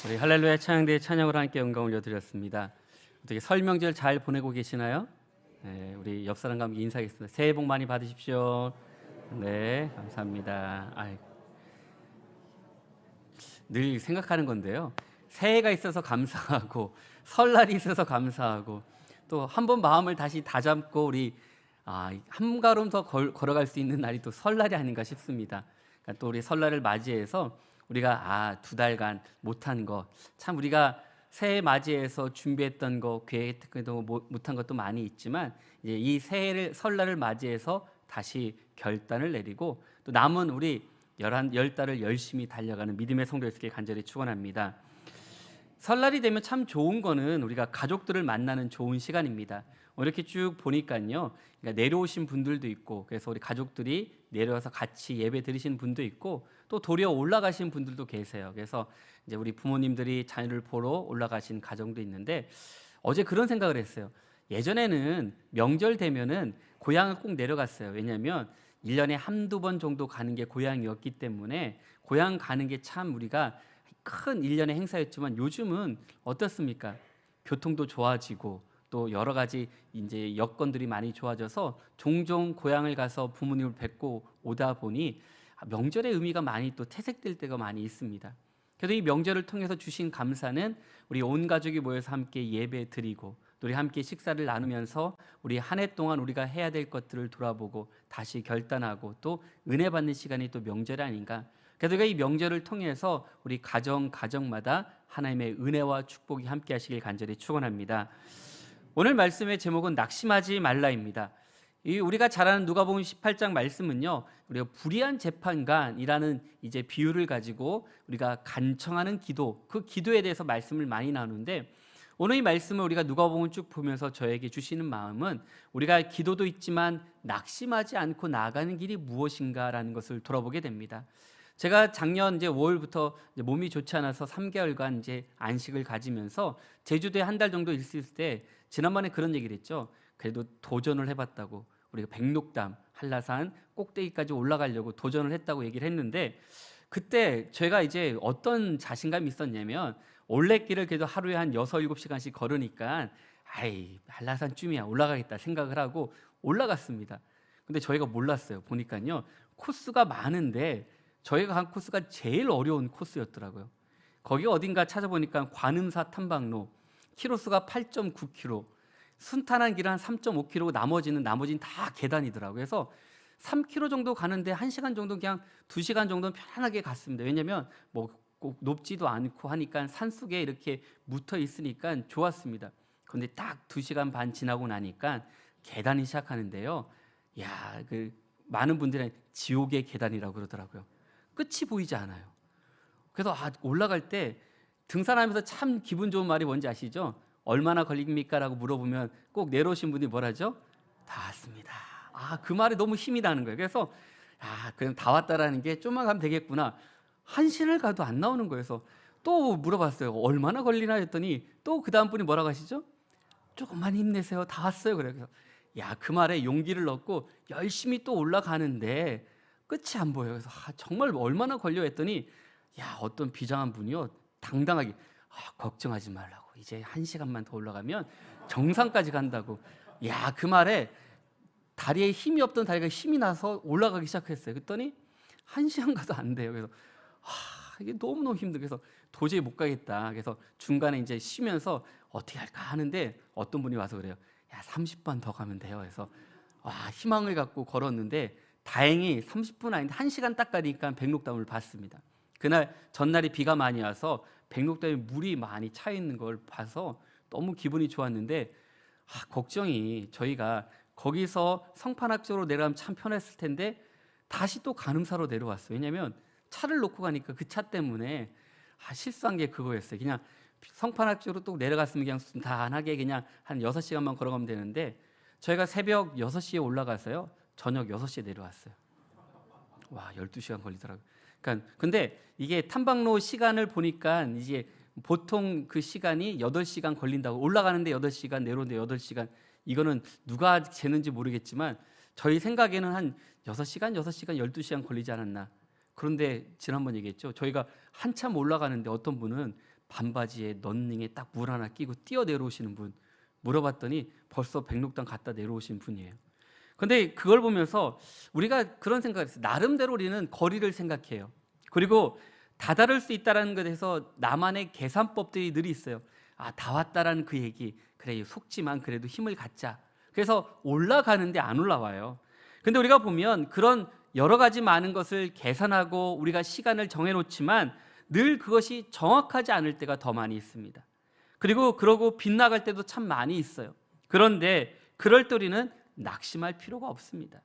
우리 할렐루야 찬양대의 찬양으로 함께 영광 올려드렸습니다. 어떻게 설 명절 잘 보내고 계시나요? 네, 우리 옆 사람과 함께 인사하겠습니다. 새해 복 많이 받으십시오. 네, 감사합니다. 늘 생각하는 건데요. 새해가 있어서 감사하고 설날이 있어서 감사하고 또 한 번 마음을 다시 다잡고 우리 한 걸음 더 걸어갈 수 있는 날이 또 설날이 아닌가 싶습니다. 그러니까 또 우리 설날을 맞이해서 우리가 2달간 못한 거, 참 우리가 새해 맞이해서 준비했던 거, 계획했던 거 못한 것도 많이 있지만 이제 이 새해를 설날을 맞이해서 다시 결단을 내리고 또 남은 우리 10달을 열심히 달려가는 믿음의 성도들 있기를 간절히 축원합니다. 설날이 되면 참 좋은 거는 우리가 가족들을 만나는 좋은 시간입니다. 이렇게 쭉 보니까요, 그러니까 내려오신 분들도 있고, 그래서 우리 가족들이 내려와서 같이 예배 드리시는 분도 있고, 또 도리어 올라가신 분들도 계세요. 그래서 이제 우리 부모님들이 자녀를 보러 올라가신 가정도 있는데, 어제 그런 생각을 했어요. 예전에는 명절 되면은 고향을 꼭 내려갔어요. 왜냐하면 1년에 한두 번 정도 가는 게 고향이었기 때문에 고향 가는 게 참 우리가 큰 1년의 행사였지만 요즘은 어떻습니까? 교통도 좋아지고 또 여러 가지 이제 여건들이 많이 좋아져서 종종 고향을 가서 부모님을 뵙고 오다 보니 명절의 의미가 많이 또 퇴색될 때가 많이 있습니다. 그래도 이 명절을 통해서 주신 감사는 우리 온 가족이 모여서 함께 예배 드리고 또 우리 함께 식사를 나누면서 우리 한 해 동안 우리가 해야 될 것들을 돌아보고 다시 결단하고 또 은혜 받는 시간이 또 명절이 아닌가. 그래서 이 명절을 통해서 우리 가정마다 하나님의 은혜와 축복이 함께 하시길 간절히 축원합니다. 오늘 말씀의 제목은 낙심하지 말라입니다. 우리가 잘 아는 누가복음 18장 말씀은요, 우리가 불의한 재판관이라는 이제 비유를 가지고 우리가 간청하는 기도, 그 기도에 대해서 말씀을 많이 나누는데 오늘 이 말씀을 우리가 누가복음을 쭉 보면서 저에게 주시는 마음은 우리가 기도도 있지만 낙심하지 않고 나아가는 길이 무엇인가라는 것을 돌아보게 됩니다. 제가 작년 이제 5월부터 이제 몸이 좋지 않아서 3개월간 이제 안식을 가지면서 제주도에 한 달 정도 있을 때 지난번에 그런 얘기를 했죠. 그래도 도전을 해봤다고 우리가 백록담 한라산 꼭대기까지 올라가려고 도전을 했다고 얘기를 했는데 그때 제가 이제 어떤 자신감이 있었냐면 올레길을 그래도 하루에 한 6, 7시간씩 걸으니까 한라산쯤이야 올라가겠다 생각을 하고 올라갔습니다. 근데 저희가 몰랐어요. 보니까요 코스가 많은데 저희가 간 코스가 제일 어려운 코스였더라고요. 거기 어딘가 찾아보니까 관음사 탐방로 키로수가 8.9km, 순탄한 길은 한 3.5km, 나머지는 다 계단이더라고요. 그래서 3km 정도 가는데 1시간 정도 그냥 2시간 정도는 편안하게 갔습니다. 왜냐하면 뭐 꼭 높지도 않고 하니까 산속에 이렇게 묻어 있으니까 좋았습니다. 그런데 딱 2시간 반 지나고 나니까 계단이 시작하는데요. 그 많은 분들은 지옥의 계단이라고 그러더라고요. 끝이 보이지 않아요. 그래서 올라갈 때 등산하면서 참 기분 좋은 말이 뭔지 아시죠? 얼마나 걸립니까? 라고 물어보면 꼭 내려오신 분이 뭐라죠? 다 왔습니다. 그 말에 너무 힘이 나는 거예요. 그래서 그냥 다 왔다라는 게 좀만 가면 되겠구나. 1시간을 가도 안 나오는 거예요. 그래서 또 물어봤어요. 얼마나 걸리나 했더니 또 그 다음 분이 뭐라고 하시죠? 조금만 힘내세요. 다 왔어요. 그래서 그 말에 용기를 얻고 열심히 또 올라가는데 끝이 안 보여요. 그래서 정말 얼마나 걸려 했더니 어떤 비장한 분이요 당당하게 걱정하지 말라고 이제 1시간만 더 올라가면 정상까지 간다고. 그 말에 다리에 힘이 없던 다리가 힘이 나서 올라가기 시작했어요. 그랬더니 1시간 가도 안 돼요. 그래서 이게 너무너무 힘들어. 그래서 도저히 못 가겠다. 그래서 중간에 이제 쉬면서 어떻게 할까 하는데 어떤 분이 와서 그래요. 30번 더 가면 돼요. 그래서 희망을 갖고 걸었는데 다행히 30분 아닌데 1시간 딱 가니까 백록담을 봤습니다. 그날 전날이 비가 많이 와서 백록담에 물이 많이 차 있는 걸 봐서 너무 기분이 좋았는데 걱정이 저희가 거기서 성판악 쪽으로 내려가면 참 편했을 텐데 다시 또 간음사로 내려왔어요. 왜냐하면 차를 놓고 가니까 그 차 때문에 실수한 게 그거였어요. 그냥 성판악 쪽으로 또 내려갔으면 그냥 순탄하게 그냥 한 6시간만 걸어가면 되는데 저희가 새벽 6시에 올라가서요 저녁 6시에 내려왔어요. 12시간 걸리더라고요. 그러니까 근데 이게 탐방로 시간을 보니까 이제 보통 그 시간이 8시간 걸린다고. 올라가는데 8시간, 내려오는데 8시간. 이거는 누가 재는지 모르겠지만 저희 생각에는 한 6시간, 12시간 걸리지 않았나. 그런데 지난번 얘기했죠. 저희가 한참 올라가는데 어떤 분은 반바지에 런닝에 딱 물 하나 끼고 뛰어 내려오시는 분 물어봤더니 벌써 백록당 갔다 내려오신 분이에요. 근데 그걸 보면서 우리가 그런 생각을 했어요. 나름대로 우리는 거리를 생각해요. 그리고 다다를 수 있다는 것에 대해서 나만의 계산법들이 늘 있어요. 다 왔다라는 그 얘기, 그래 속지만 그래도 힘을 갖자. 그래서 올라가는데 안 올라와요. 근데 우리가 보면 그런 여러 가지 많은 것을 계산하고 우리가 시간을 정해놓지만 늘 그것이 정확하지 않을 때가 더 많이 있습니다. 그리고 그러고 빗나갈 때도 참 많이 있어요. 그런데 그럴 때 우리는 낙심할 필요가 없습니다.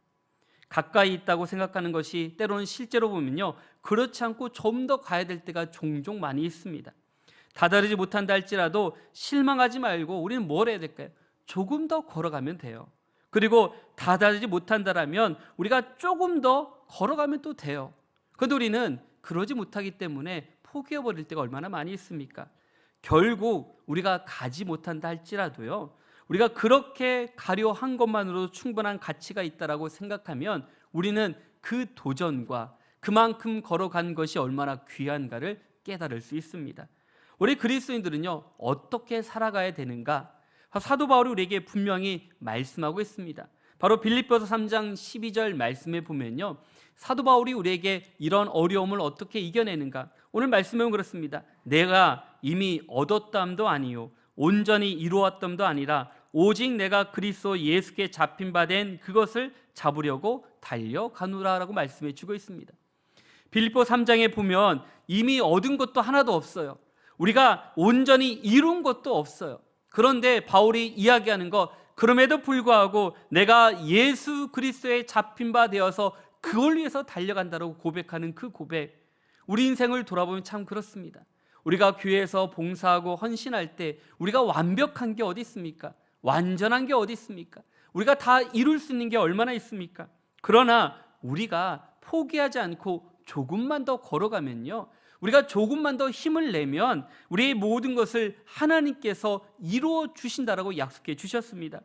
가까이 있다고 생각하는 것이 때로는 실제로 보면요, 그렇지 않고 좀 더 가야 될 때가 종종 많이 있습니다. 다다르지 못한다 할지라도 실망하지 말고 우리는 뭘 해야 될까요? 조금 더 걸어가면 돼요. 그리고 다다르지 못한다라면 우리가 조금 더 걸어가면 또 돼요. 그런데 우리는 그러지 못하기 때문에 포기해버릴 때가 얼마나 많이 있습니까? 결국 우리가 가지 못한다 할지라도요, 우리가 그렇게 가려 한 것만으로도 충분한 가치가 있다라고 생각하면 우리는 그 도전과 그만큼 걸어간 것이 얼마나 귀한가를 깨달을 수 있습니다. 우리 그리스도인들은요, 어떻게 살아가야 되는가? 사도 바울이 우리에게 분명히 말씀하고 있습니다. 바로 빌립보서 3장 12절 말씀에 보면요, 사도 바울이 우리에게 이런 어려움을 어떻게 이겨내는가? 오늘 말씀은 그렇습니다. 내가 이미 얻었담도 아니요 온전히 이루었담도 아니라 오직 내가 그리스도 예수께 잡힌 바 된 그것을 잡으려고 달려가노라라고 말씀해 주고 있습니다. 빌립보 3장에 보면 이미 얻은 것도 하나도 없어요. 우리가 온전히 이룬 것도 없어요. 그런데 바울이 이야기하는 것, 그럼에도 불구하고 내가 예수 그리스도에 잡힌 바 되어서 그걸 위해서 달려간다고 고백하는 그 고백, 우리 인생을 돌아보면 참 그렇습니다. 우리가 교회에서 봉사하고 헌신할 때 우리가 완벽한 게 어디 있습니까? 완전한 게 어디 있습니까? 우리가 다 이룰 수 있는 게 얼마나 있습니까? 그러나 우리가 포기하지 않고 조금만 더 걸어가면요, 우리가 조금만 더 힘을 내면 우리의 모든 것을 하나님께서 이루어 주신다라고 약속해 주셨습니다.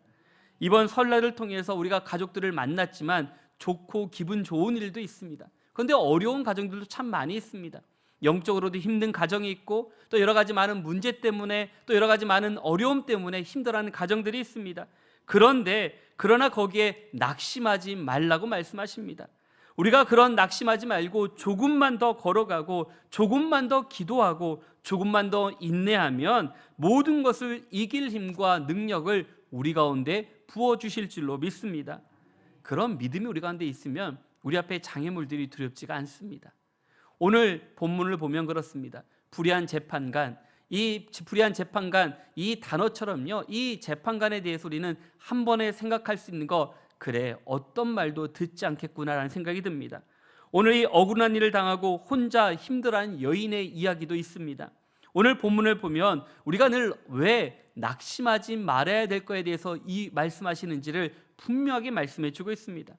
이번 설날을 통해서 우리가 가족들을 만났지만 좋고 기분 좋은 일도 있습니다. 그런데 어려운 가정들도 참 많이 있습니다. 영적으로도 힘든 가정이 있고 또 여러 가지 많은 문제 때문에 또 여러 가지 많은 어려움 때문에 힘들어하는 가정들이 있습니다. 그러나 거기에 낙심하지 말라고 말씀하십니다. 우리가 그런 낙심하지 말고 조금만 더 걸어가고 조금만 더 기도하고 조금만 더 인내하면 모든 것을 이길 힘과 능력을 우리 가운데 부어주실 줄로 믿습니다. 그런 믿음이 우리 가운데 있으면 우리 앞에 장애물들이 두렵지가 않습니다. 오늘 본문을 보면 그렇습니다. 불의한 재판관, 이 단어처럼요, 이 재판관에 대해서 우리는 한 번에 생각할 수 있는 거, 그래 어떤 말도 듣지 않겠구나라는 생각이 듭니다. 오늘 이 억울한 일을 당하고 혼자 힘들어하는 여인의 이야기도 있습니다. 오늘 본문을 보면 우리가 늘 왜 낙심하지 말아야 될 거에 대해서 이 말씀하시는지를 분명하게 말씀해 주고 있습니다.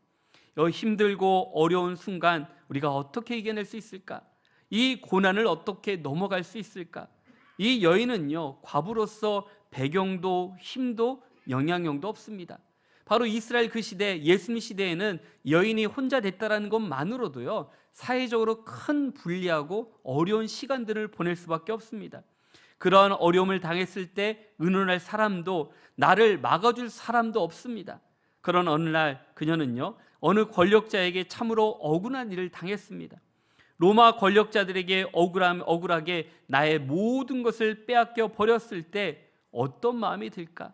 힘들고 어려운 순간 우리가 어떻게 이겨낼 수 있을까? 이 고난을 어떻게 넘어갈 수 있을까? 이 여인은요, 과부로서 배경도 힘도 영향력도 없습니다. 바로 이스라엘 그 시대, 예수님 시대에는 여인이 혼자 됐다는 것만으로도요, 사회적으로 큰 불리하고 어려운 시간들을 보낼 수밖에 없습니다. 그러한 어려움을 당했을 때 의논할 사람도, 나를 막아줄 사람도 없습니다. 그런 어느 날 그녀는요, 어느 권력자에게 참으로 억울한 일을 당했습니다. 로마 권력자들에게 억울하게 나의 모든 것을 빼앗겨 버렸을 때 어떤 마음이 들까?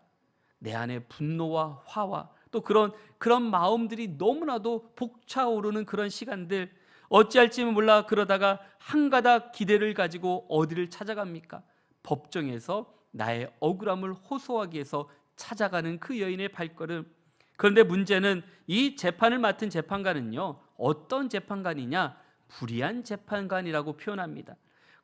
내 안에 분노와 화와 또 그런 마음들이 너무나도 벅차오르는 그런 시간들, 어찌할지 몰라 그러다가 한 가닥 기대를 가지고 어디를 찾아갑니까? 법정에서 나의 억울함을 호소하기 위해서 찾아가는 그 여인의 발걸음. 그런데 문제는 이 재판을 맡은 재판관은요, 어떤 재판관이냐? 불의한 재판관이라고 표현합니다.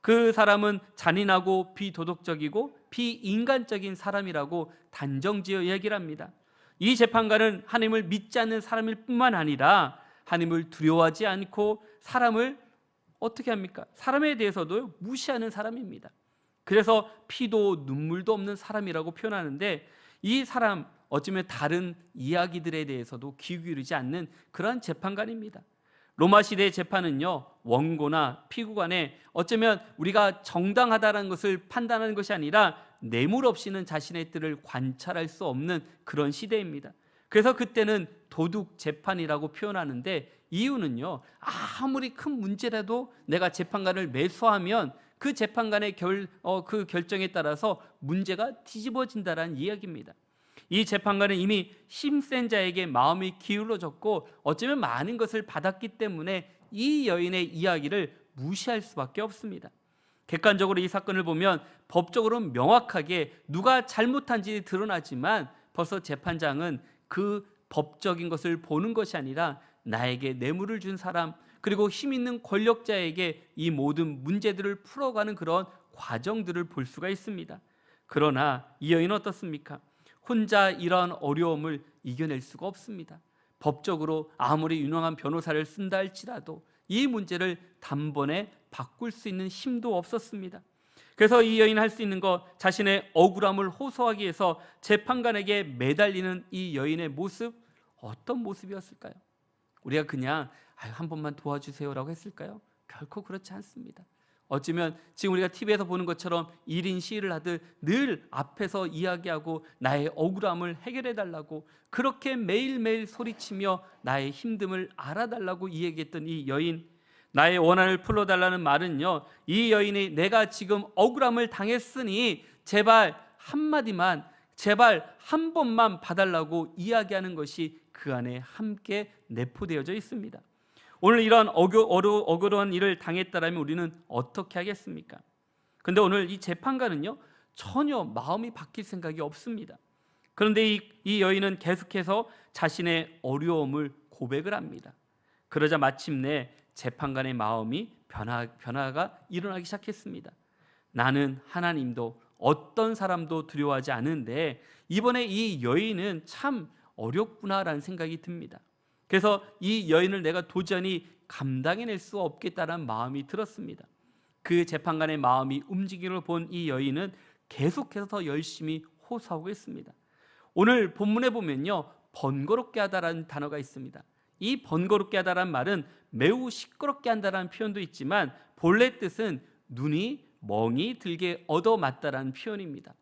그 사람은 잔인하고 비도덕적이고 비인간적인 사람이라고 단정지어 얘기를 합니다. 이 재판관은 하나님을 믿지 않는 사람일 뿐만 아니라 하나님을 두려워하지 않고 사람을 어떻게 합니까? 사람에 대해서도 무시하는 사람입니다. 그래서 피도 눈물도 없는 사람이라고 표현하는데, 이 사람 어쩌면 다른 이야기들에 대해서도 귀 기울이지 않는 그런 재판관입니다. 로마 시대의 재판은요, 원고나 피고 간에 어쩌면 우리가 정당하다는 것을 판단하는 것이 아니라 뇌물 없이는 자신의 뜰을 관찰할 수 없는 그런 시대입니다. 그래서 그때는 도둑 재판이라고 표현하는데, 이유는요, 아무리 큰 문제라도 내가 재판관을 매수하면 그 재판관의 그 결정에 따라서 문제가 뒤집어진다는 이야기입니다. 이 재판관은 이미 힘센 자에게 마음이 기울어졌고 어쩌면 많은 것을 받았기 때문에 이 여인의 이야기를 무시할 수밖에 없습니다. 객관적으로 이 사건을 보면 법적으로는 명확하게 누가 잘못한지 드러나지만 벌써 재판장은 그 법적인 것을 보는 것이 아니라 나에게 뇌물을 준 사람, 그리고 힘 있는 권력자에게 이 모든 문제들을 풀어가는 그런 과정들을 볼 수가 있습니다. 그러나 이 여인은 어떻습니까? 혼자 이러한 어려움을 이겨낼 수가 없습니다. 법적으로 아무리 유능한 변호사를 쓴다 할지라도 이 문제를 단번에 바꿀 수 있는 힘도 없었습니다. 그래서 이 여인은 할 수 있는 것, 자신의 억울함을 호소하기 위해서 재판관에게 매달리는 이 여인의 모습, 어떤 모습이었을까요? 우리가 그냥 한 번만 도와주세요라고 했을까요? 결코 그렇지 않습니다. 어쩌면 지금 우리가 TV에서 보는 것처럼 1인 시위를 하듯 늘 앞에서 이야기하고 나의 억울함을 해결해달라고, 그렇게 매일매일 소리치며 나의 힘듦을 알아달라고 이야기했던 이 여인, 나의 원한을 풀어달라는 말은요, 이 여인이 내가 지금 억울함을 당했으니 제발 한마디만, 제발 한 번만 봐달라고 이야기하는 것이 그 안에 함께 내포되어져 있습니다. 오늘 이러한 억울한 일을 당했다라면 우리는 어떻게 하겠습니까? 그런데 오늘 이 재판관은요, 전혀 마음이 바뀔 생각이 없습니다. 그런데 이 여인은 계속해서 자신의 어려움을 고백을 합니다. 그러자 마침내 재판관의 마음이 변화가 일어나기 시작했습니다. 나는 하나님도 어떤 사람도 두려워하지 않은데 이번에 이 여인은 참 어렵구나라는 생각이 듭니다. 그래서 이 여인을 내가 도저히 감당해낼 수 없겠다는 마음이 들었습니다. 그 재판관의 마음이 움직임을 본 이 여인은 계속해서 더 열심히 호소하고 있습니다. 오늘 본문에 보면요, 번거롭게 하다라는 단어가 있습니다. 이 번거롭게 하다라는 말은 매우 시끄럽게 한다라는 표현도 있지만 본래 뜻은 눈이 멍이 들게 얻어맞다라는 표현입니다.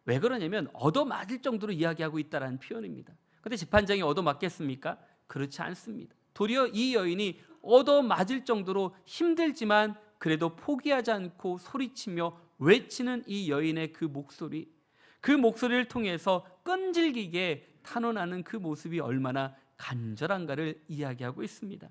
왜 그러냐면 얻어맞을 정도로 이야기하고 있다라는 표현입니다. 그런데 재판장이 얻어맞겠습니까? 그렇지 않습니다. 도리어 이 여인이 얻어맞을 정도로 힘들지만 그래도 포기하지 않고 소리치며 외치는 이 여인의 그 목소리를 통해서 끈질기게 탄원하는 그 모습이 얼마나 간절한가를 이야기하고 있습니다.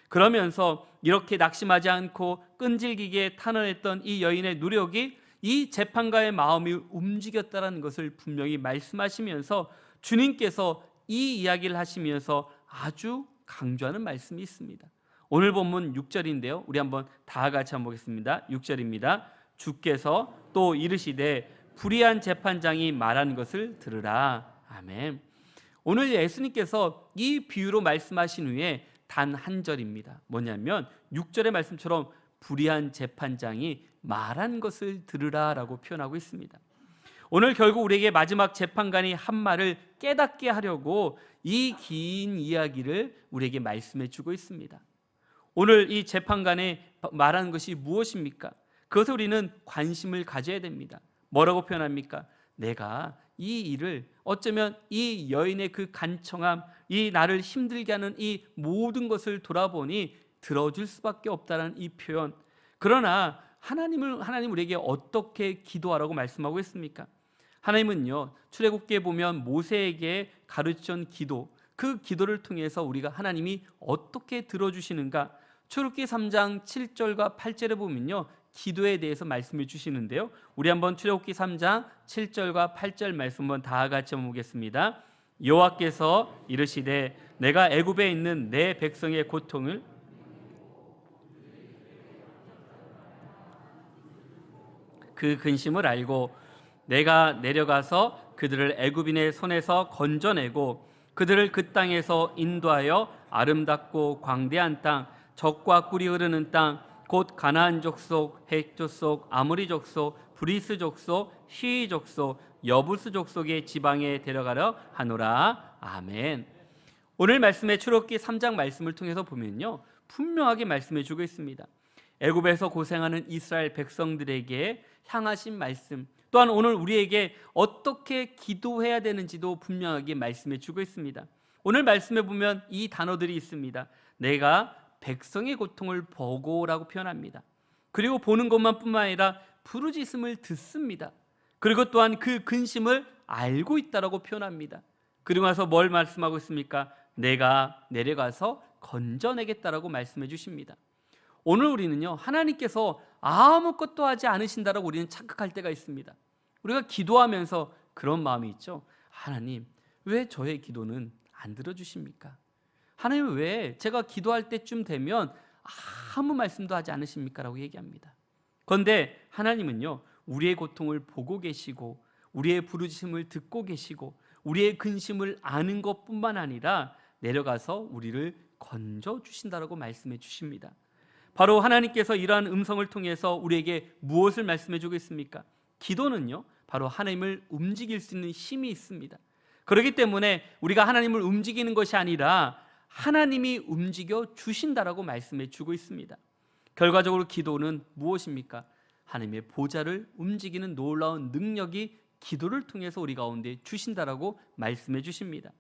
그러면서 이렇게 낙심하지 않고 끈질기게 탄원했던 이 여인의 노력이 이 재판관의 마음이 움직였다는 것을 분명히 말씀하시면서 주님께서 이 이야기를 하시면서 아주 강조하는 말씀이 있습니다. 오늘 본문 6절인데요. 우리 한번 다 같이 한번 보겠습니다. 6절입니다. 주께서 또 이르시되 불의한 재판장이 말한 것을 들으라. 아멘. 오늘 예수님께서 이 비유로 말씀하신 후에 단 한 절입니다. 뭐냐면 6절의 말씀처럼 불의한 재판장이 말한 것을 들으라라고 표현하고 있습니다. 오늘 결국 우리에게 마지막 재판관이 한 말을 깨닫게 하려고 이 긴 이야기를 우리에게 말씀해 주고 있습니다. 오늘 이 재판관이 말하는 것이 무엇입니까? 그것을 우리는 관심을 가져야 됩니다. 뭐라고 표현합니까? 내가 이 일을 어쩌면 이 여인의 그 간청함, 이 나를 힘들게 하는 이 모든 것을 돌아보니 들어줄 수밖에 없다는 이 표현. 그러나 하나님 우리에게 어떻게 기도하라고 말씀하고 있습니까? 하나님은요, 출애굽기에 보면 모세에게 가르친 기도, 그 기도를 통해서 우리가 하나님이 어떻게 들어주시는가, 출애굽기 3장 7절과 8절에 보면요, 기도에 대해서 말씀해 주시는데요. 우리 한번 출애굽기 3장 7절과 8절 말씀 한번 다 같이 한번 보겠습니다. 여호와께서 이르시되 내가 애굽에 있는 내 백성의 고통을 그 근심을 알고 내가 내려가서 그들을 애굽인의 손에서 건져내고 그들을 그 땅에서 인도하여 아름답고 광대한 땅, 젖과 꿀이 흐르는 땅, 곧 가나안 족속, 헷 족속, 아모리 족속, 브리스 족속, 히위 족속, 여부스 족속의 지방에 데려가려 하노라. 아멘. 오늘 말씀의 출애굽기 3장 말씀을 통해서 보면요, 분명하게 말씀해 주고 있습니다. 애굽에서 고생하는 이스라엘 백성들에게 향하신 말씀, 또한 오늘 우리에게 어떻게 기도해야 되는지도 분명하게 말씀해 주고 있습니다. 오늘 말씀에 보면 이 단어들이 있습니다. 내가 백성의 고통을 보고라고 표현합니다. 그리고 보는 것만뿐만 아니라 부르짖음을 듣습니다. 그리고 또한 그 근심을 알고 있다라고 표현합니다. 그리고 나서 뭘 말씀하고 있습니까? 내가 내려가서 건져내겠다라고 말씀해 주십니다. 오늘 우리는요, 하나님께서 아무것도 하지 않으신다라고 우리는 착각할 때가 있습니다. 우리가 기도하면서 그런 마음이 있죠. 하나님, 왜 저의 기도는 안 들어주십니까? 하나님, 왜 제가 기도할 때쯤 되면 아무 말씀도 하지 않으십니까? 라고 얘기합니다. 그런데 하나님은요, 우리의 고통을 보고 계시고 우리의 부르짖음을 듣고 계시고 우리의 근심을 아는 것뿐만 아니라 내려가서 우리를 건져주신다라고 말씀해 주십니다. 바로 하나님께서 이러한 음성을 통해서 우리에게 무엇을 말씀해 주고 있습니까? 기도는요, 바로 하나님을 움직일 수 있는 힘이 있습니다. 그렇기 때문에 우리가 하나님을 움직이는 것이 아니라 하나님이 움직여 주신다라고 말씀해 주고 있습니다. 결과적으로 기도는 무엇입니까? 하나님의 보좌를 움직이는 놀라운 능력이 기도를 통해서 우리 가운데 주신다라고 말씀해 주십니다.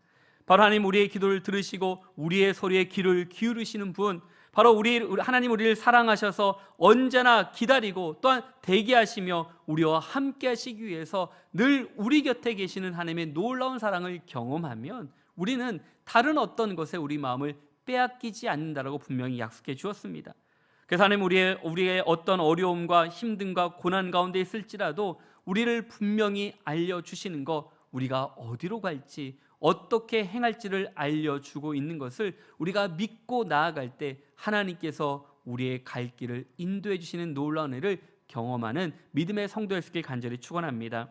바로 하나님 우리의 기도를 들으시고 우리의 소리에 귀를 기울이시는 분, 바로 하나님 우리를 사랑하셔서 언제나 기다리고 또한 대기하시며 우리와 함께 하시기 위해서 늘 우리 곁에 계시는 하나님의 놀라운 사랑을 경험하면 우리는 다른 어떤 것에 우리 마음을 빼앗기지 않는다라고 분명히 약속해 주었습니다. 그래서 하나님 우리의 어떤 어려움과 힘듦과 고난 가운데 있을지라도 우리를 분명히 알려주시는 것, 우리가 어디로 갈지 어떻게 행할지를 알려주고 있는 것을 우리가 믿고 나아갈 때 하나님께서 우리의 갈 길을 인도해 주시는 놀라운 은혜를 경험하는 믿음의 성도였길 간절히 축원합니다.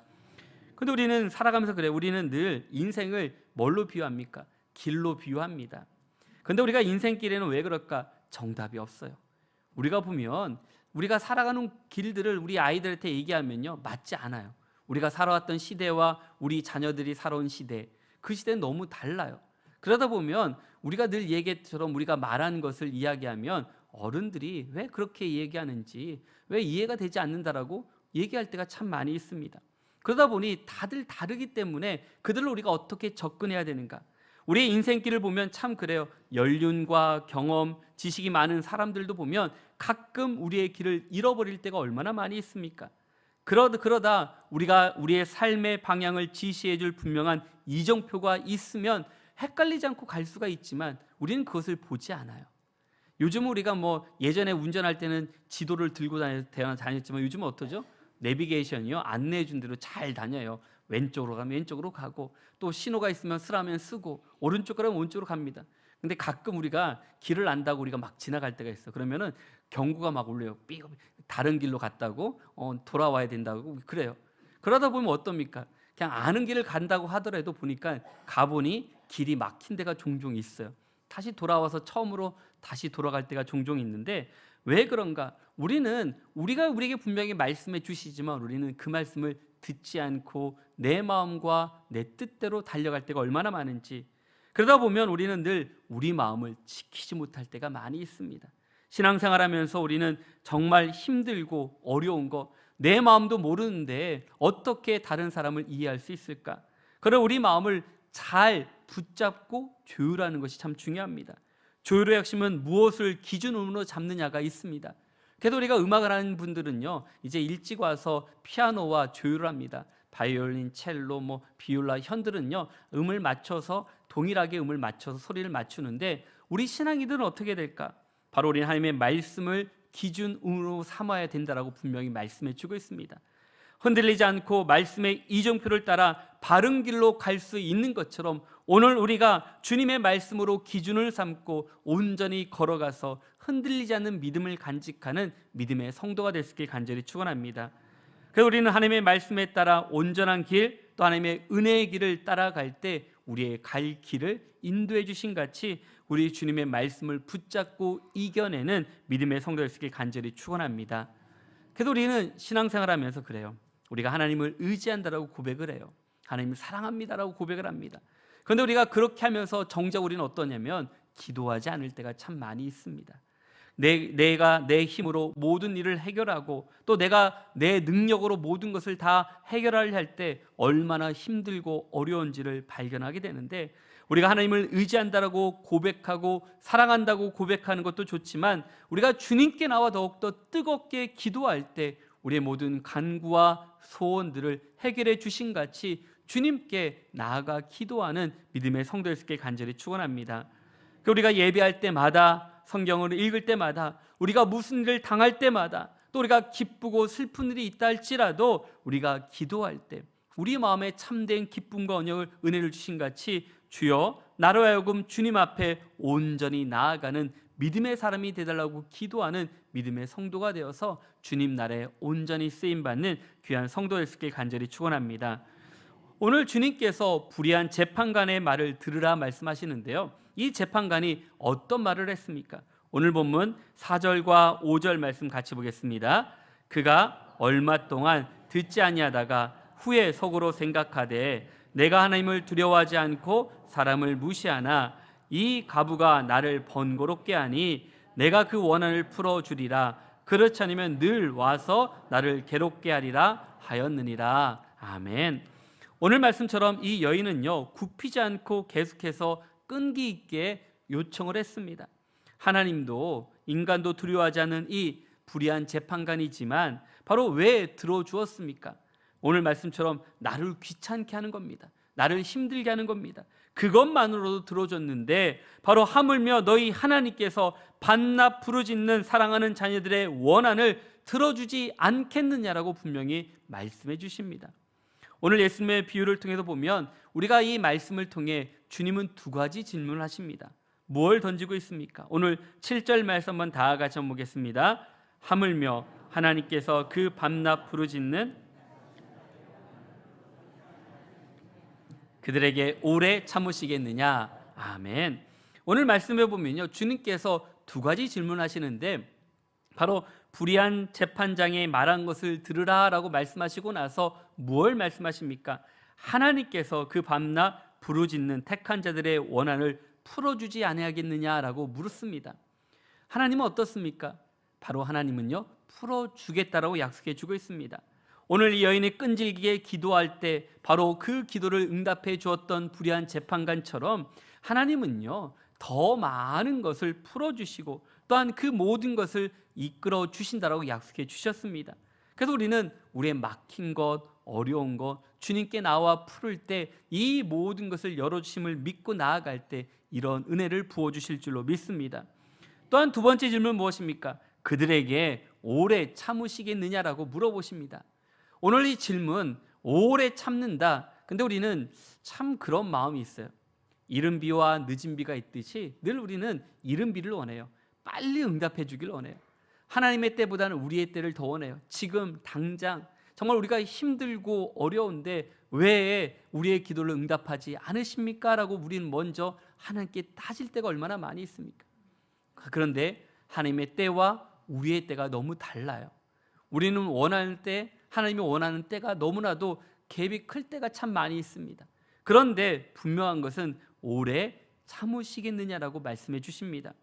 그런데 우리는 살아가면서 그래요. 우리는 늘 인생을 뭘로 비유합니까? 길로 비유합니다. 그런데 우리가 인생길에는 왜 그럴까? 정답이 없어요. 우리가 보면 우리가 살아가는 길들을 우리 아이들한테 얘기하면요, 맞지 않아요. 우리가 살아왔던 시대와 우리 자녀들이 살아온 시대, 그 시대는 너무 달라요. 그러다 보면 우리가 늘 얘기처럼 우리가 말하는 것을 이야기하면 어른들이 왜 그렇게 얘기하는지, 왜 이해가 되지 않는다라고 얘기할 때가 참 많이 있습니다. 그러다 보니 다들 다르기 때문에 그들을 우리가 어떻게 접근해야 되는가? 우리의 인생길을 보면 참 그래요. 연륜과 경험, 지식이 많은 사람들도 보면 가끔 우리의 길을 잃어버릴 때가 얼마나 많이 있습니까? 그러다 우리가 우리의 삶의 방향을 지시해 줄 분명한 이정표가 있으면 헷갈리지 않고 갈 수가 있지만 우리는 그것을 보지 않아요. 요즘 우리가 예전에 운전할 때는 지도를 들고 다녔지만 요즘은 어떠죠? 내비게이션이요, 안내해 준 대로 잘 다녀요. 왼쪽으로 가면 왼쪽으로 가고, 또 신호가 있으면 쓰라면 쓰고, 오른쪽으로 가면 오른쪽으로 갑니다. 근데 가끔 우리가 길을 안다고 우리가 막 지나갈 때가 있어. 그러면은 경고가 막 울려요. 다른 길로 갔다고, 돌아와야 된다고 그래요. 그러다 보면 어떻습니까? 그냥 아는 길을 간다고 하더라도 보니까 가보니 길이 막힌 데가 종종 있어요. 다시 돌아와서 처음으로 다시 돌아갈 때가 종종 있는데 왜 그런가? 우리가 우리에게 분명히 말씀해 주시지만 우리는 그 말씀을 듣지 않고 내 마음과 내 뜻대로 달려갈 때가 얼마나 많은지, 그러다 보면 우리는 늘 우리 마음을 지키지 못할 때가 많이 있습니다. 신앙생활하면서 우리는 정말 힘들고 어려운 거, 내 마음도 모르는데 어떻게 다른 사람을 이해할 수 있을까? 그럼 우리 마음을 잘 붙잡고 조율하는 것이 참 중요합니다. 조율의 핵심은 무엇을 기준으로 잡느냐가 있습니다. 그래도 우리가 음악을 하는 분들은요, 이제 일찍 와서 피아노와 조율을 합니다. 바이올린, 첼로, 비올라, 현들은요, 음을 맞춰서 동일하게 음을 맞춰서 소리를 맞추는데 우리 신앙이들은 어떻게 될까? 바로 우리는 하나님의 말씀을 기준으로 삼아야 된다라고 분명히 말씀해 주고 있습니다. 흔들리지 않고 말씀의 이정표를 따라 바른 길로 갈 수 있는 것처럼 오늘 우리가 주님의 말씀으로 기준을 삼고 온전히 걸어가서 흔들리지 않는 믿음을 간직하는 믿음의 성도가 될 수 있길 간절히 축원합니다. 그래서 우리는 하나님의 말씀에 따라 온전한 길, 또 하나님의 은혜의 길을 따라갈 때 우리의 갈 길을 인도해 주신 같이 우리 주님의 말씀을 붙잡고 이겨내는 믿음의 성도가 될 수 있길 간절히 축원합니다. 그래서 우리는 신앙생활하면서 그래요. 우리가 하나님을 의지한다라고 고백을 해요. 하나님을 사랑합니다라고 고백을 합니다. 그런데 우리가 그렇게 하면서 정작 우리는 어떠냐면 기도하지 않을 때가 참 많이 있습니다. 내가 내 힘으로 모든 일을 해결하고 또 내가 내 능력으로 모든 것을 다 해결하려 할 때 얼마나 힘들고 어려운지를 발견하게 되는데, 우리가 하나님을 의지한다라고 고백하고 사랑한다고 고백하는 것도 좋지만 우리가 주님께 나와 더욱더 뜨겁게 기도할 때 우리의 모든 간구와 소원들을 해결해 주신 같이 주님께 나아가 기도하는 믿음의 성도일 수 있게 간절히 축원합니다. 우리가 예배할 때마다, 성경을 읽을 때마다, 우리가 무슨 일을 당할 때마다, 또 우리가 기쁘고 슬픈 일이 있다 할지라도 우리가 기도할 때 우리 마음에 참된 기쁨과 은혜를 주신 같이 주여 나로 하여금 주님 앞에 온전히 나아가는 믿음의 사람이 되달라고 기도하는 믿음의 성도가 되어서 주님 나라에 온전히 쓰임받는 귀한 성도일 수 있게 간절히 축원합니다. 오늘 주님께서 불의한 재판관의 말을 들으라 말씀하시는데요, 이 재판관이 어떤 말을 했습니까? 오늘 본문 4절과 5절 말씀 같이 보겠습니다. 그가 얼마 동안 듣지 아니하다가 후에 속으로 생각하되 내가 하나님을 두려워하지 않고 사람을 무시하나 이 가부가 나를 번거롭게 하니 내가 그 원한을 풀어주리라. 그렇지 않으면 늘 와서 나를 괴롭게 하리라 하였느니라. 아멘. 오늘 말씀처럼 이 여인은요, 굽히지 않고 계속해서 끈기 있게 요청을 했습니다. 하나님도 인간도 두려워하지 않는 이 불의한 재판관이지만 바로 왜 들어주었습니까? 오늘 말씀처럼 나를 귀찮게 하는 겁니다. 나를 힘들게 하는 겁니다. 그것만으로도 들어줬는데 바로 하물며 너희 하나님께서 반납 부르짖는 사랑하는 자녀들의 원한을 들어주지 않겠느냐라고 분명히 말씀해 주십니다. 오늘 예수님의 비유를 통해서 보면 우리가 이 말씀을 통해 주님은 두 가지 질문을 하십니다. 뭘 던지고 있습니까? 오늘 7절 말씀 한번 다 같이 보겠습니다. 하물며 하나님께서 그 반납 부르짖는 그들에게 오래 참으시겠느냐? 아멘. 오늘 말씀해 보면요, 주님께서 두 가지 질문하시는데 바로 불의한 재판장이 말한 것을 들으라라고 말씀하시고 나서 무엇을 말씀하십니까? 하나님께서 그 반납 부르짖는 택한 자들의 원한을 풀어주지 아니하겠느냐라고 물었습니다. 하나님은 어떻습니까? 바로 하나님은요, 풀어주겠다라고 약속해 주고 있습니다. 오늘 이 여인이 끈질기게 기도할 때 바로 그 기도를 응답해 주었던 불의한 재판관처럼 하나님은요, 더 많은 것을 풀어주시고 또한 그 모든 것을 이끌어 주신다라고 약속해 주셨습니다. 그래서 우리는 우리의 막힌 것, 어려운 것 주님께 나와 풀을 때 이 모든 것을 열어주심을 믿고 나아갈 때 이런 은혜를 부어주실 줄로 믿습니다. 또한 두 번째 질문 무엇입니까? 그들에게 오래 참으시겠느냐라고 물어보십니다. 오늘 이 질문, 오래 참는다. 근데 우리는 참 그런 마음이 있어요. 이른 비와 늦은 비가 있듯이 늘 우리는 이른 비를 원해요. 빨리 응답해 주길 원해요. 하나님의 때보다는 우리의 때를 더 원해요. 지금 당장 정말 우리가 힘들고 어려운데 왜 우리의 기도를 응답하지 않으십니까? 라고 우리는 먼저 하나님께 따질 때가 얼마나 많이 있습니까? 그런데 하나님의 때와 우리의 때가 너무 달라요. 우리는 원하는 때, 하나님이 원하는 때가 너무나도 갭이 클 때가 참 많이 있습니다. 그런데 분명한 것은 오래 참으시겠느냐라고 말씀해 주십니다.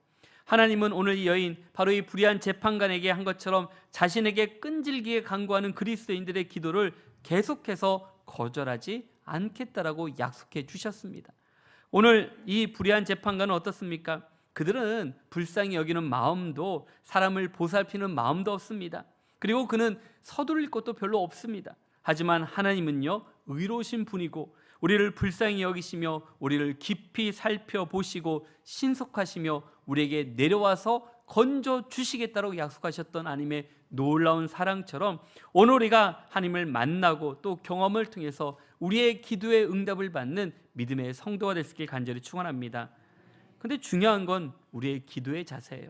하나님은 오늘 이 여인, 바로 이 불의한 재판관에게 한 것처럼 자신에게 끈질기게 간구하는 그리스도인들의 기도를 계속해서 거절하지 않겠다라고 약속해 주셨습니다. 오늘 이 불의한 재판관은 어떻습니까? 그들은 불쌍히 여기는 마음도, 사람을 보살피는 마음도 없습니다. 그리고 그는 서두를 것도 별로 없습니다. 하지만 하나님은요, 의로우신 분이고 우리를 불쌍히 여기시며 우리를 깊이 살펴보시고 신속하시며 우리에게 내려와서 건져 주시겠다고 약속하셨던 하나님의 놀라운 사랑처럼 오늘 우리가 하나님을 만나고 또 경험을 통해서 우리의 기도의 응답을 받는 믿음의 성도가 될 수 있길 간절히 축원합니다. 그런데 중요한 건 우리의 기도의 자세예요.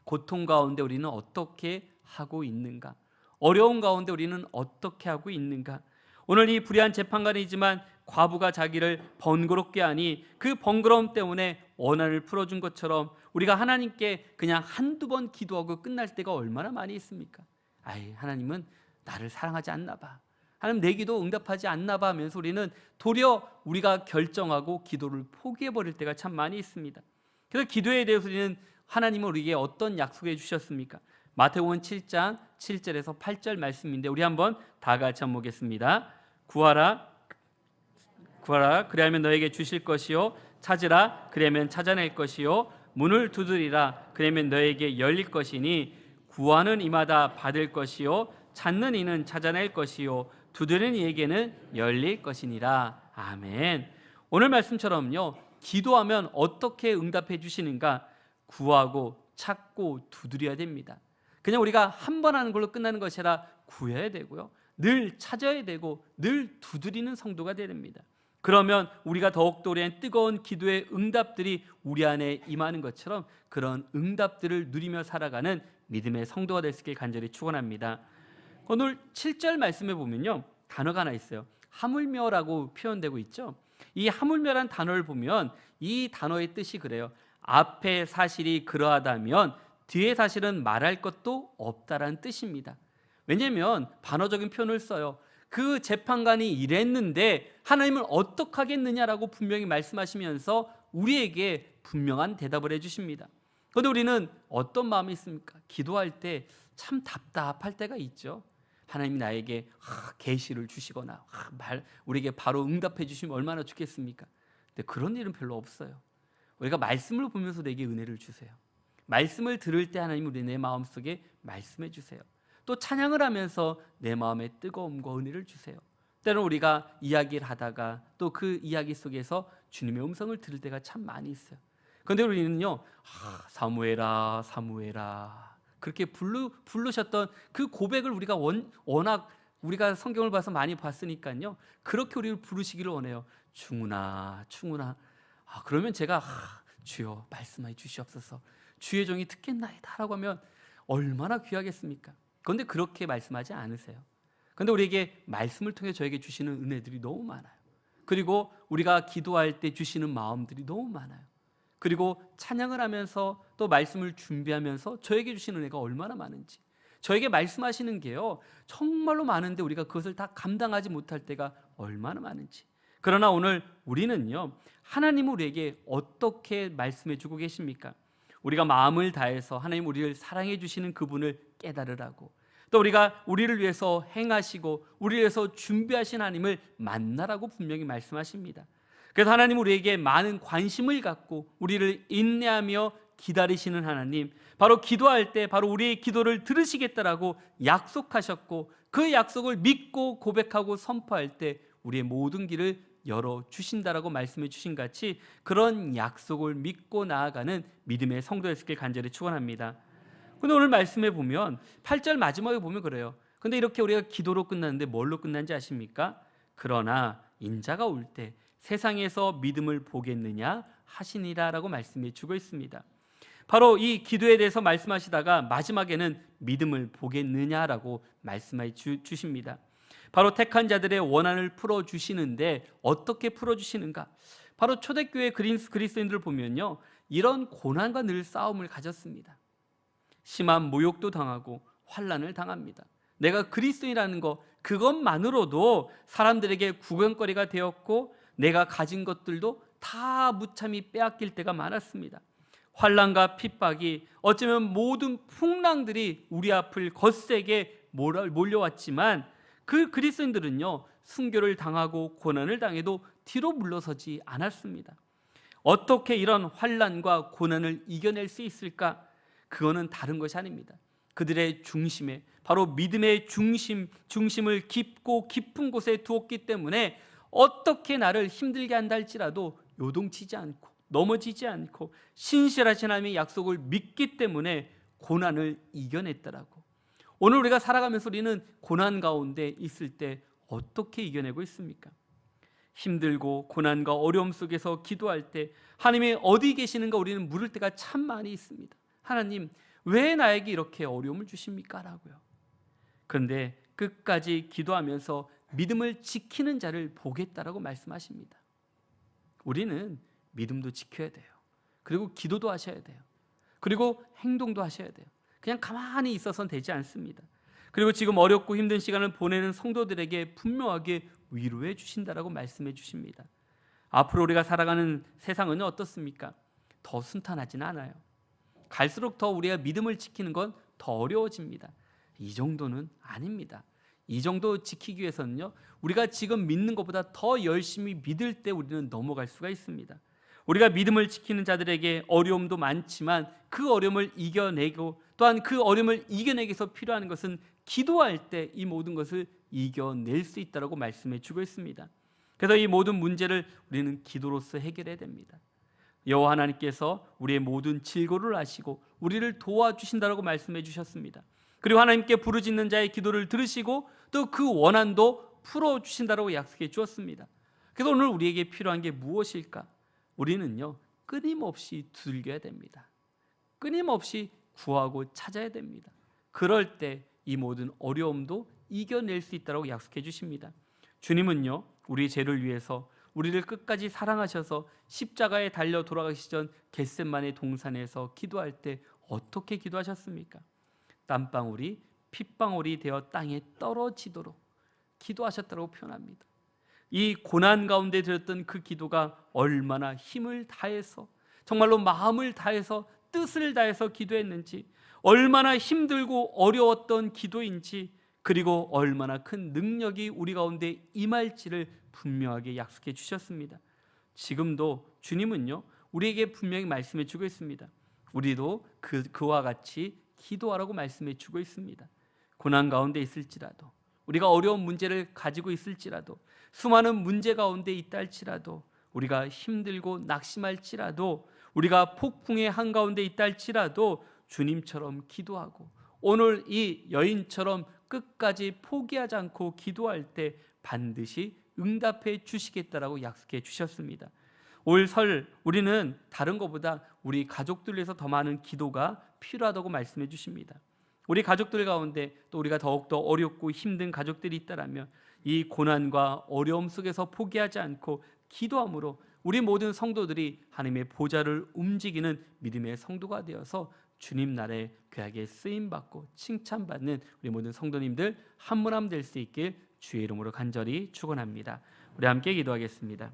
고통 가운데 우리는 어떻게 하고 있는가? 어려운 가운데 우리는 어떻게 하고 있는가? 오늘 이 불의한 재판관이지만 과부가 자기를 번거롭게 하니 그 번거로움 때문에 원한을 풀어준 것처럼 우리가 하나님께 그냥 한두 번 기도하고 끝날 때가 얼마나 많이 있습니까? 아이, 하나님은 나를 사랑하지 않나 봐. 하나님 내 기도 응답하지 않나 봐 하면서 우리는 도리어 우리가 결정하고 기도를 포기해버릴 때가 참 많이 있습니다. 그래서 기도에 대해서 우리는 하나님은 우리에게 어떤 약속해 주셨습니까? 마태복음 7장 7절에서 8절 말씀인데 우리 한번 다 같이 한번 보겠습니다. 구하라 그리하면 너에게 주실 것이요 찾으라 그리하면 찾아낼 것이요 문을 두드리라 그러면 너에게 열릴 것이니 구하는 이마다 받을 것이요 찾는 이는 찾아낼 것이요 두드리는 이에게는 열릴 것이니라. 아멘. 오늘 말씀처럼요, 기도하면 어떻게 응답해 주시는가? 구하고 찾고 두드려야 됩니다. 그냥 우리가 한 번 하는 걸로 끝나는 것이 아니라 구해야 되고요, 늘 찾아야 되고 늘 두드리는 성도가 되야 됩니다. 그러면 우리가 더욱더 우리의 뜨거운 기도의 응답들이 우리 안에 임하는 것처럼 그런 응답들을 누리며 살아가는 믿음의 성도가 될 수 있길 간절히 축원합니다. 오늘 7절 말씀에 보면요, 단어가 하나 있어요. 하물며라고 표현되고 있죠. 이 하물며란 단어를 보면 이 단어의 뜻이 그래요. 앞에 사실이 그러하다면 뒤에 사실은 말할 것도 없다라는 뜻입니다. 왜냐하면 반어적인 표현을 써요. 그 재판관이 이랬는데 하나님은 어떻게 하겠느냐라고 분명히 말씀하시면서 우리에게 분명한 대답을 해주십니다. 그런데 우리는 어떤 마음이 있습니까? 기도할 때 참 답답할 때가 있죠. 하나님이 나에게 계시를 주시거나 우리에게 바로 응답해 주시면 얼마나 좋겠습니까? 근데 그런 일은 별로 없어요. 우리가 말씀을 보면서 내게 은혜를 주세요. 말씀을 들을 때 하나님 우리 내 마음속에 말씀해 주세요. 또 찬양을 하면서 내 마음에 뜨거움과 은혜를 주세요. 때로는 우리가 이야기를 하다가 또 그 이야기 속에서 주님의 음성을 들을 때가 참 많이 있어요. 그런데 우리는요, 사무엘아 사무엘아 그렇게 부르셨던 그 고백을 우리가 워낙 우리가 성경을 봐서 많이 봤으니까요, 그렇게 우리를 부르시기를 원해요. 충훈아 충훈아. 그러면 제가 주여 말씀해 주시옵소서, 주의 종이 듣겠나이다 라고 하면 얼마나 귀하겠습니까? 그런데 그렇게 말씀하지 않으세요. 그런데 우리에게 말씀을 통해 저에게 주시는 은혜들이 너무 많아요. 그리고 우리가 기도할 때 주시는 마음들이 너무 많아요. 그리고 찬양을 하면서 또 말씀을 준비하면서 저에게 주시는 은혜가 얼마나 많은지, 저에게 말씀하시는 게요 정말로 많은데 우리가 그것을 다 감당하지 못할 때가 얼마나 많은지. 그러나 오늘 우리는요, 하나님은 우리에게 어떻게 말씀해 주고 계십니까? 우리가 마음을 다해서 하나님 우리를 사랑해 주시는 그분을 깨달으라고, 또 우리가 우리를 위해서 행하시고 우리를 위해서 준비하신 하나님을 만나라고 분명히 말씀하십니다. 그래서 하나님 우리에게 많은 관심을 갖고 우리를 인내하며 기다리시는 하나님, 바로 기도할 때 바로 우리의 기도를 들으시겠다라고 약속하셨고, 그 약속을 믿고 고백하고 선포할 때 우리의 모든 길을 열어주신다라고 말씀해 주신 같이 그런 약속을 믿고 나아가는 믿음의 성도였길 간절히 축원합니다. 근데 오늘 말씀에 보면 8절 마지막에 보면 그래요. 근데 이렇게 우리가 기도로 끝났는데 뭘로 끝난지 아십니까? 그러나 인자가 올 때 세상에서 믿음을 보겠느냐 하시니라 라고 말씀해 주고 있습니다. 바로 이 기도에 대해서 말씀하시다가 마지막에는 믿음을 보겠느냐라고 말씀해 주십니다. 바로 택한 자들의 원한을 풀어주시는데 어떻게 풀어주시는가? 바로 초대교회 그리스도인들을 보면요, 이런 고난과 늘 싸움을 가졌습니다. 심한 모욕도 당하고 환난을 당합니다. 내가 그리스도인이라는 것, 그것만으로도 사람들에게 구경거리가 되었고 내가 가진 것들도 다 무참히 빼앗길 때가 많았습니다. 환난과 핍박이 어쩌면 모든 풍랑들이 우리 앞을 거세게 몰려왔지만 그 그리스도인들은요, 순교를 당하고 고난을 당해도 뒤로 물러서지 않았습니다. 어떻게 이런 환난과 고난을 이겨낼 수 있을까? 그거는 다른 것이 아닙니다. 그들의 중심에 바로 믿음의 중심을 깊고 깊은 곳에 두었기 때문에 어떻게 나를 힘들게 한다 할지라도 요동치지 않고 넘어지지 않고 신실하신 하나님의 약속을 믿기 때문에 고난을 이겨냈더라고. 오늘 우리가 살아가면서 우리는 고난 가운데 있을 때 어떻게 이겨내고 있습니까? 힘들고 고난과 어려움 속에서 기도할 때 하나님이 어디 계시는가 우리는 물을 때가 참 많이 있습니다. 하나님, 왜 나에게 이렇게 어려움을 주십니까? 라고요. 그런데 끝까지 기도하면서 믿음을 지키는 자를 보겠다라고 말씀하십니다. 우리는 믿음도 지켜야 돼요. 그리고 기도도 하셔야 돼요. 그리고 행동도 하셔야 돼요. 그냥 가만히 있어서는 되지 않습니다. 그리고 지금 어렵고 힘든 시간을 보내는 성도들에게 분명하게 위로해 주신다라고 말씀해 주십니다. 앞으로 우리가 살아가는 세상은 어떻습니까? 더 순탄하지는 않아요. 갈수록 더 우리가 믿음을 지키는 건 더 어려워집니다. 이 정도는 아닙니다. 이 정도 지키기 위해서는요, 우리가 지금 믿는 것보다 더 열심히 믿을 때 우리는 넘어갈 수가 있습니다. 우리가 믿음을 지키는 자들에게 어려움도 많지만 그 어려움을 이겨내고, 또한 그 어려움을 이겨내기 위해서 필요한 것은 기도할 때 이 모든 것을 이겨낼 수 있다고 말씀해 주고 있습니다. 그래서 이 모든 문제를 우리는 기도로서 해결해야 됩니다. 여호와 하나님께서 우리의 모든 질고를 아시고 우리를 도와주신다고 말씀해 주셨습니다. 그리고 하나님께 부르짖는 자의 기도를 들으시고 또 그 원한도 풀어주신다고 약속해 주었습니다. 그래서 오늘 우리에게 필요한 게 무엇일까? 우리는요, 끊임없이 두들겨야 됩니다. 끊임없이 구하고 찾아야 됩니다. 그럴 때 이 모든 어려움도 이겨낼 수 있다고 약속해 주십니다. 주님은요, 우리 죄를 위해서 우리를 끝까지 사랑하셔서 십자가에 달려 돌아가시기 전 겟세마네 동산에서 기도할 때 어떻게 기도하셨습니까? 땀방울이 핏방울이 되어 땅에 떨어지도록 기도하셨다고 표현합니다. 이 고난 가운데 드렸던 그 기도가 얼마나 힘을 다해서, 정말로 마음을 다해서, 뜻을 다해서 기도했는지, 얼마나 힘들고 어려웠던 기도인지, 그리고 얼마나 큰 능력이 우리 가운데 임할지를 분명하게 약속해 주셨습니다. 지금도 주님은요, 우리에게 분명히 말씀해 주고 있습니다. 우리도 그와 같이 기도하라고 말씀해 주고 있습니다. 고난 가운데 있을지라도, 우리가 어려운 문제를 가지고 있을지라도, 수많은 문제 가운데 있다 할지라도, 우리가 힘들고 낙심할지라도, 우리가 폭풍의 한가운데 있다 할지라도 주님처럼 기도하고 오늘 이 여인처럼 끝까지 포기하지 않고 기도할 때 반드시 응답해 주시겠다라고 약속해 주셨습니다. 올 설 우리는 다른 것보다 우리 가족들 위해서 더 많은 기도가 필요하다고 말씀해 주십니다. 우리 가족들 가운데 또 우리가 더욱더 어렵고 힘든 가족들이 있다라면 이 고난과 어려움 속에서 포기하지 않고 기도함으로 우리 모든 성도들이 하나님의 보좌를 움직이는 믿음의 성도가 되어서 주님 나라에 귀하게 쓰임받고 칭찬받는 우리 모든 성도님들 한 분 한 분 될 수 있길 주의 이름으로 간절히 축원합니다. 우리 함께 기도하겠습니다.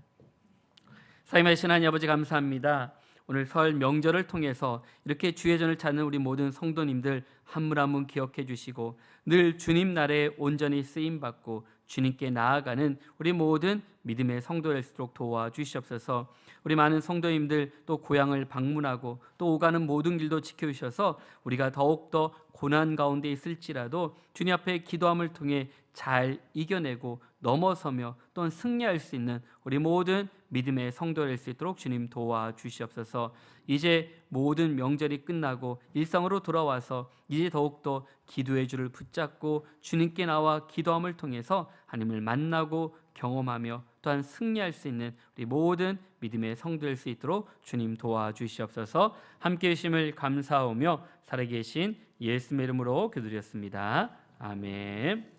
사임하신 하나님 아버지, 감사합니다. 오늘 설 명절을 통해서 이렇게 주의 전을 찾는 우리 모든 성도님들 한 분 한 분 기억해 주시고 늘 주님 나라에 온전히 쓰임받고 주님께 나아가는 우리 모든 믿음의 성도일수록 도와주시옵소서. 우리 많은 성도님들 또 고향을 방문하고 또 오가는 모든 길도 지켜주셔서 우리가 더욱더 고난 가운데 있을지라도 주님 앞에 기도함을 통해 잘 이겨내고 넘어서며 또한 승리할 수 있는 우리 모든 믿음의 성도가 될 수 있도록 주님 도와주시옵소서. 이제 모든 명절이 끝나고 일상으로 돌아와서 이제 더욱더 기도의 줄을 붙잡고 주님께 나와 기도함을 통해서 하나님을 만나고 경험하며 또한 승리할 수 있는 우리 모든 믿음의 성도 될 수 있도록 주님 도와주시옵소서. 함께 계심을 감사하며 살아계신 예수님의 이름으로 기도드렸습니다. 아멘.